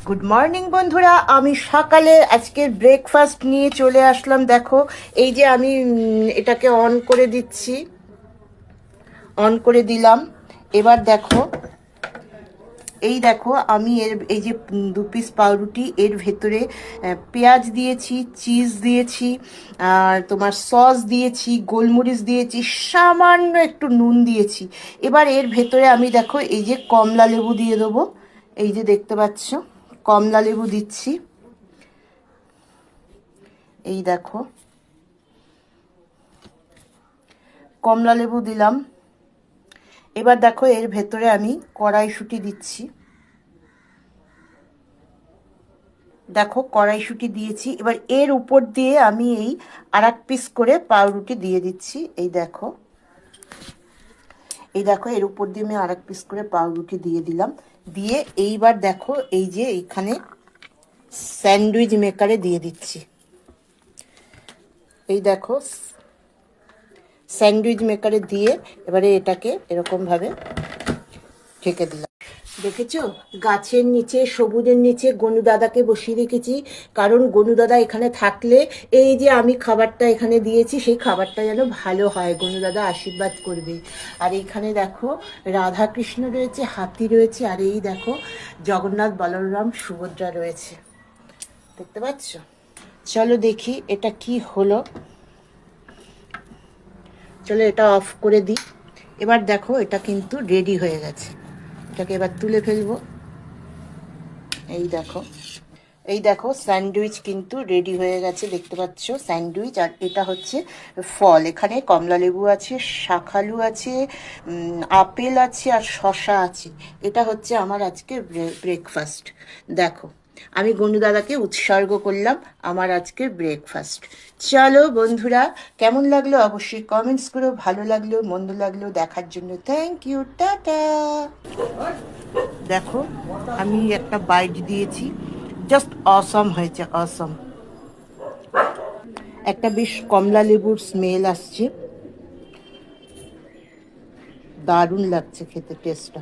Good morning বন্ধুরা, আমি সকালে আজকের ব্রেকফাস্ট নিয়ে চলে আসলাম। দেখো, এই যে আমি এটাকে অন করে দিচ্ছি, অন করে দিলাম। এবার দেখো, এই দেখো আমি এই যে 2 পিস পাউরুটি, এর ভেতরে পেঁয়াজ দিয়েছি, চিজ দিয়েছি, আর তোমার সস দিয়েছি, গোলমরিচ দিয়েছি, সামান্য একটু নুন দিয়েছি। এবার এর ভেতরে আমি দেখো এই যে কমলা লেবু দিয়ে দেবো। এই যে দেখতে পাচ্ছ, কমলা লেবু দিচ্ছি। এই দেখো, কমলা লেবু দিলাম। এবার দেখো এর ভেতরে আমি কড়াইশুঁটি দিচ্ছি। দেখো কড়াইশুঁটি দিয়েছি। এবার এর উপর দিয়ে আমি এই 1/2 পিস করে পাউরুটি দিয়ে দিচ্ছি। এই দেখো, এই দেখো এর উপর দিয়ে আমি 1/2 পিস করে পাউরুটি দিয়ে দিলাম। দিয়ে এইবার দেখো এই যে এইখানে স্যান্ডউইচ মেকারে দিয়ে দিচ্ছি। এই দেখো স্যান্ডউইচ মেকারে দিয়ে এবারে এটাকে এরকমভাবে ঢেকে দিলাম। দেখেছো, গাছের নিচে, সবুজের নিচে গনু দাদাকে বসিয়ে রেখেছি, কারণ গনু দাদা এখানে থাকলে এই যে আমি খাবারটা এখানে দিয়েছি সেই খাবারটা যেন ভালো হয়, গনু দাদা আশীর্বাদ করবে। আর এইখানে দেখো রাধা কৃষ্ণ রয়েছে, হাতি রয়েছে, আর এই দেখো জগন্নাথ, বলরাম, সুভদ্রা রয়েছে। দেখতে পাচ্ছ? চলো দেখি এটা কি হলো। চলো এটা অফ করে দিই। এবার দেখো এটা কিন্তু রেডি হয়ে গেছে। এটাকে এবার তুলে ফেলবো। এই দেখো, এই দেখো স্যান্ডউইচ কিন্তু রেডি হয়ে গেছে, দেখতে পাচ্ছ স্যান্ডউইচ। আর এটা হচ্ছে ফল, এখানে কমলা লেবু আছে, শাকালু আছে, আপেল আছে, আর শশা আছে। এটা হচ্ছে আমার আজকে ব্রেকফাস্ট। দেখো, আমি গনু দাদাকে উৎসর্গ করলাম আমার আজকের ব্রেকফাস্ট। চলো বন্ধুরা, কেমন লাগলো অবশ্যই কমেন্টস করো। ভালো লাগলো মন্দ লাগলো দেখার জন্য থ্যাংক ইউ, টাটা। দেখো আমি একটা বাইট দিয়েছি, জাস্ট অসম হয়েছে, অসম। একটা বেশ কমলা লেবুর স্মেল আসছে, দারুণ লাগছে খেতে, টেস্টটা।